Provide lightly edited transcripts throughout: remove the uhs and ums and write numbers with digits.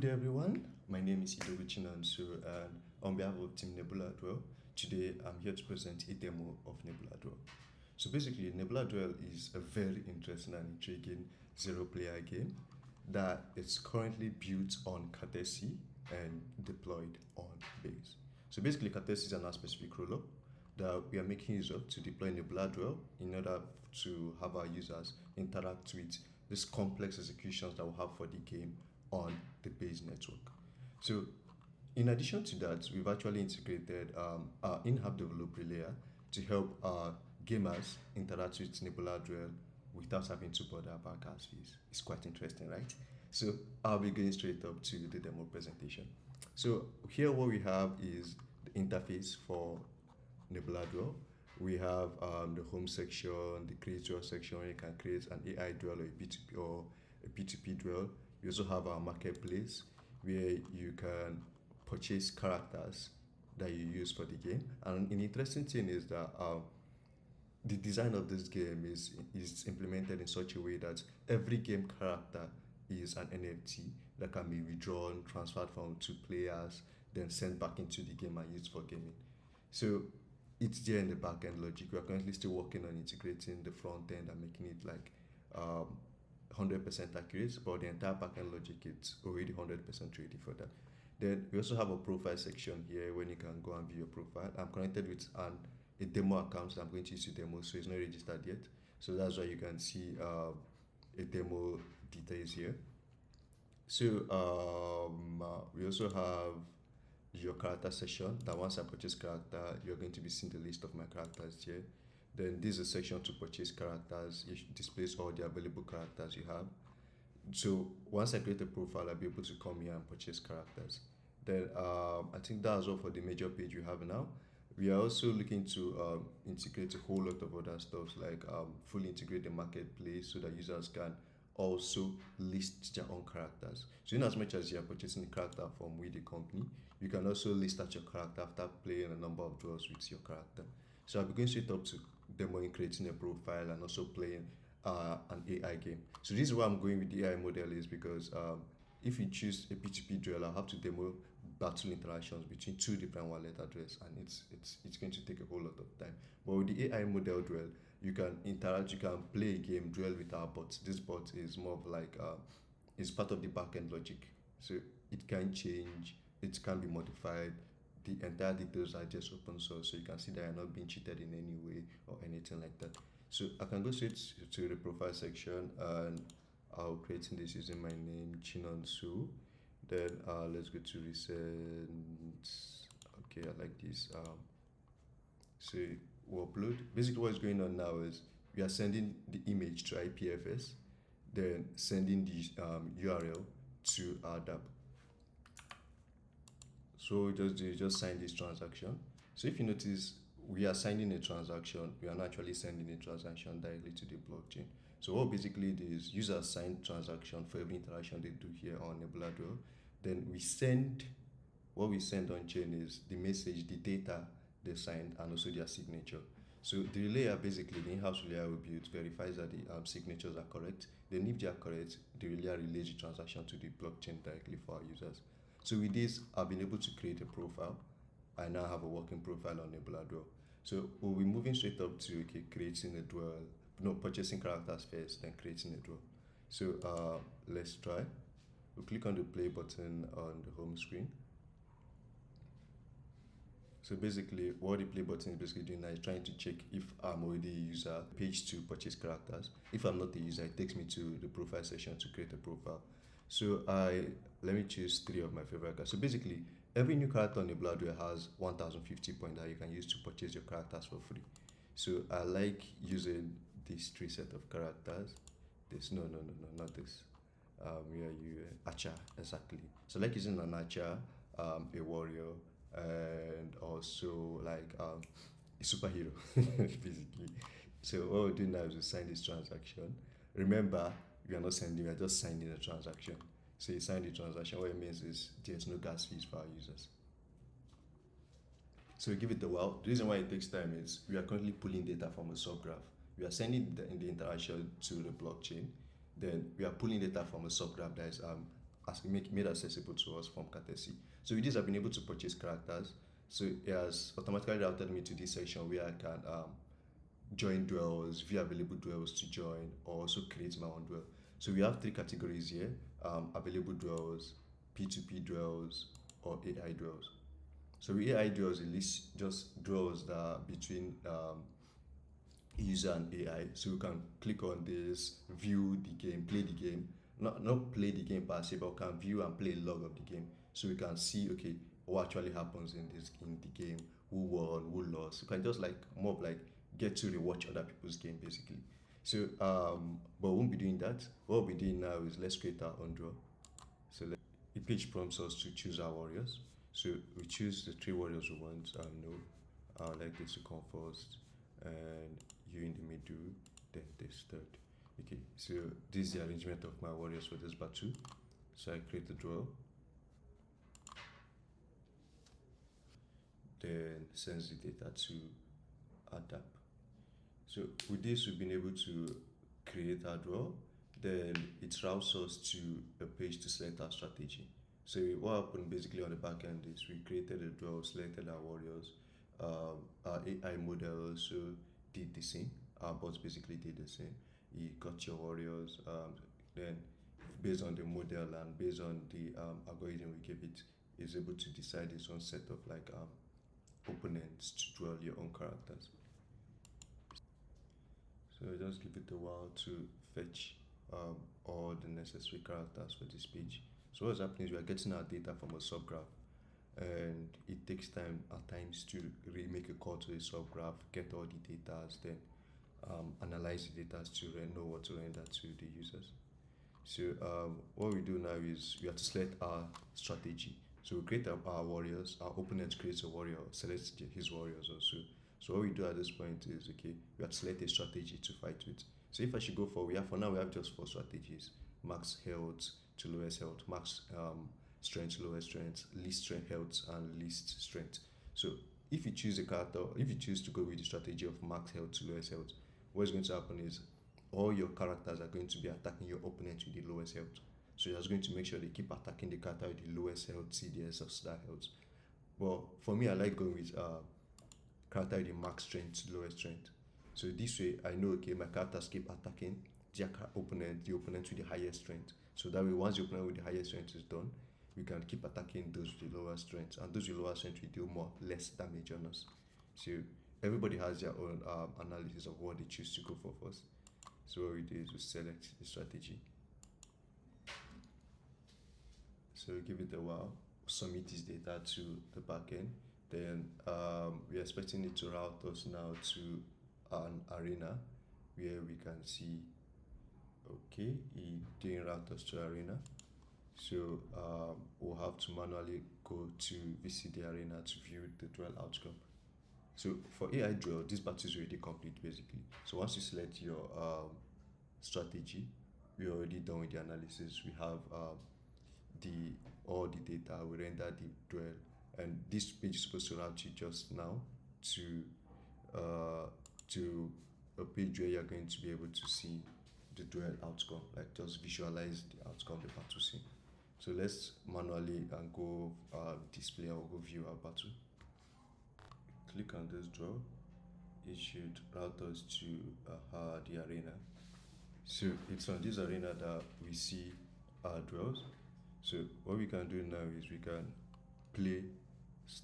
day everyone, my name is Chinansu and on behalf of Team NebulaDuel, today I'm here to present a demo of NebulaDuel. So basically NebulaDuel is a very interesting and intriguing zero-player game that is currently built on courtesy and deployed on base. So basically courtesy is an specific roller that we are making use of to deploy NebulaDuel in order to have our users interact with these complex executions that we have for the game on the base network. So in addition to that, we've actually integrated our in-app developer layer to help our gamers interact with NebulaDuel without having to bother about gas fees. It's quite interesting, right? So I'll be going straight up to the demo presentation. So here what we have is the interface for NebulaDuel. We have the home section, the creator section where you can create an AI duel or a P2P duel. We also have our marketplace where you can purchase characters that you use for the game. And an interesting thing is that the design of this game is implemented in such a way that every game character is an NFT that can be withdrawn, transferred from two players, then sent back into the game and used for gaming. So it's there in the back-end logic. We are currently still working on integrating the front end and making it like 100% accurate, but the entire backend logic it's already 100% ready for that. Then we also have a profile section here when you can go and view your profile. I'm connected with a demo account, so I'm going to use the demo, so it's not registered yet. So that's why you can see a demo details here. So we also have your character session that once I purchase character, you're going to be seeing the list of my characters here. Then this is a section to purchase characters. It displays all the available characters you have. So once I create a profile, I'll be able to come here and purchase characters. Then I think that's all for the major page we have now. We are also looking to integrate a whole lot of other stuff like fully integrate the marketplace so that users can also list their own characters. So in as much as you are purchasing a character from with the company, you can also list out your character after playing a number of duels with your character. So I'll be going straight up to demoing creating a profile and also playing an AI game. So this is why I'm going with the AI model is because if you choose a P2P duel, I'll have to demo battle interactions between two different wallet addresses, and it's going to take a whole lot of time. But with the AI model duel, you can interact, you can play a game duel with our bot. This bot is more of like it's part of the backend logic, so it can change, it can be modified. The entire details are just open source, so you can see that I'm not being cheated in any way or anything like that. So I can go straight to the profile section and I'll creating this using my name Chinansu. Then let's go to recent. Okay, I like this. So we'll upload. Basically what's going on now is we are sending the image to IPFS, then sending the URL to our DApp. So just sign this transaction. So if you notice, we are signing a transaction. We are not actually sending a transaction directly to the blockchain. So what basically it is, users sign transaction for every interaction they do here on NebulaDuel. Then what we send on chain is the message, the data they signed, and also their signature. So the layer, basically the in-house layer we built verifies that the signatures are correct. Then if they are correct, the layer relays the transaction to the blockchain directly for our users. So with this, I've been able to create a profile. I now have a working profile on NebulaDuel. So we'll be moving straight up to creating a duel, purchasing characters first, then creating a duel. So let's try. We'll click on the play button on the home screen. So basically, what the play button is basically doing now is trying to check if I'm already a user, page to purchase characters. If I'm not a user, it takes me to the profile section to create a profile. So let me choose 3 of my favorite characters. So basically, every new character on NebulaDuel has 1050 points that you can use to purchase your characters for free. So I like using these 3 set of characters. Not this. Where are you? Archer, exactly. So I like using an archer, a warrior, and also like a superhero, basically. So what we'll do now is we'll sign this transaction. Remember, we are not sending, we are just signing a transaction. So you sign the transaction, what it means is there's no gas fees for our users. So we give it a while. The reason why it takes time is we are currently pulling data from a subgraph. We are sending the interaction to the blockchain. Then we are pulling data from a subgraph that is made accessible to us from courtesy. So with this, I've been able to purchase characters. So it has automatically routed me to this section where I can join duels, view available duels to join, or also create my own duel. So we have three categories here: available duels, P2P duels, or AI duels. So AI duels it lists just duels that are between user and AI. So we can click on this, view the game, play the game. Not play the game per se, but can view and play a log of the game. So we can see, okay, what actually happens in the game, who won, who lost. You can just like more of like get to rewatch other people's game basically. So but we won't be doing that. What we'll be doing now is let's create our own draw. So the page prompts us to choose our warriors. So we choose the three warriors we want. No, I would like this to come first, and you in the middle, then this third. Okay, so this is the arrangement of my warriors for this battle. So I create the draw, then sends the data to adapt. So with this, we've been able to create our draw. Then it routes us to a page to select our strategy. So what happened basically on the back end is we created a draw, selected our warriors. Our AI model also did the same. Our bots basically did the same. You got your warriors. Then based on the model and based on the algorithm we gave it, is able to decide its own set of like opponents to duel your own characters. So just give it a while to fetch all the necessary characters for this page. So what's happening is we are getting our data from a subgraph, and it takes time at times to remake a call to the subgraph, get all the data, then analyze the data to know what to render to the users. So what we do now is we have to select our strategy. So we create our warriors. Our opponent creates a warrior, selects his warriors also. So what we do at this point is, okay, we have to select a strategy to fight with. So if I should go for now we have just four strategies: max health to lowest health, max strength to lowest strength, least strength health, and least strength. So if you choose a character, if you choose to go with the strategy of max health to lowest health, what's going to happen is all your characters are going to be attacking your opponent with the lowest health. So you're just going to make sure they keep attacking the character with the lowest health, CDS, or star health. But for me, I like going with character with the max strength, lowest strength. So this way, I know, okay, my characters keep attacking the opponent with the highest strength. So that way, once the opponent with the highest strength is done, we can keep attacking those with the lower strength, and those with lower strength will do less damage on us. So everybody has their own analysis of what they choose to go for first. So what we do is we select the strategy. So we give it a while, submit this data to the backend. Then we're expecting it to route us now to an arena where we can see, okay, it didn't route us to arena. So we'll have to manually go to visit the arena to view the duel outcome. So for AI Duel, this battle is already complete basically. So once you select your strategy, we're already done with the analysis. We have the all the data, we render the duel, and this page is supposed to route you just now to a page where you're going to be able to see the duel outcome, like just visualize the outcome of the battle scene. So let's manually go display or go view our battle. Click on this draw. It should route us to the arena. So it's on this arena that we see our draws. So what we can do now is we can play,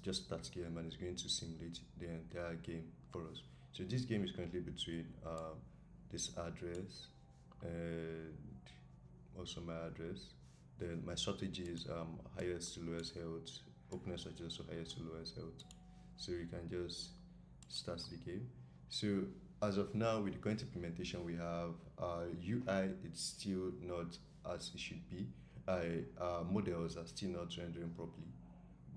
just start game, and it's going to simulate the entire game for us. So this game is currently between this address and also my address. Then my strategy is highest to lowest health. Opener strategy is also highest to lowest health. So we can just start the game. So as of now, with the current implementation we have, UI it's still not as it should be. Models are still not rendering properly,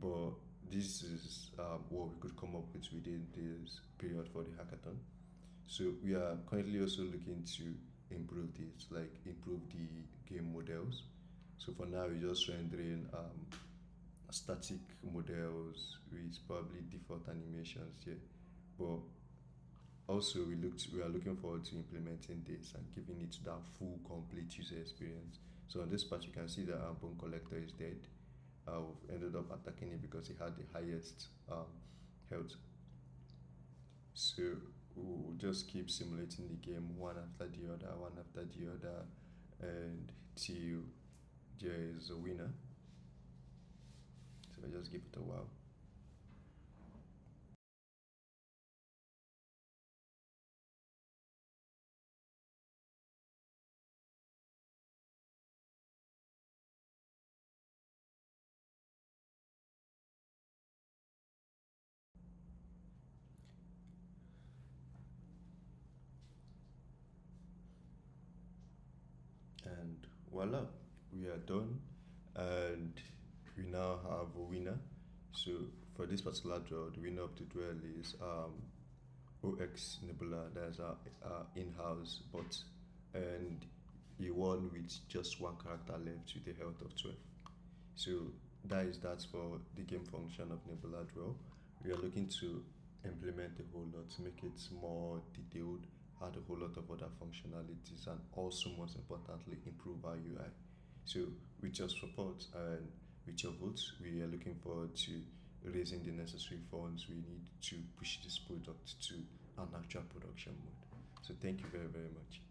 but this is what we could come up with within this period for the hackathon. So we are currently also looking to improve this, like improve the game models. So for now, we're just rendering static models with probably default animations here, but also we are looking forward to implementing this and giving it that full complete user experience. So on this part, you can see that our bone collector is dead. We've ended up attacking it because it had the highest health. So we'll just keep simulating the game one after the other, one after the other, and till there is a winner. So I just give it a while. And voila, we are done, and we now have a winner. So for this particular draw, the winner of the duel is OX Nebula. That's our in-house bot, and he won with just one character left with a health of 12. So that is that for the game function of Nebula Duel. We are looking to implement a whole lot to make it more detailed, add a whole lot of other functionalities, and also most importantly improve our UI. So with your support and with your votes, we are looking forward to raising the necessary funds we need to push this product to an actual production mode. So thank you very, very much.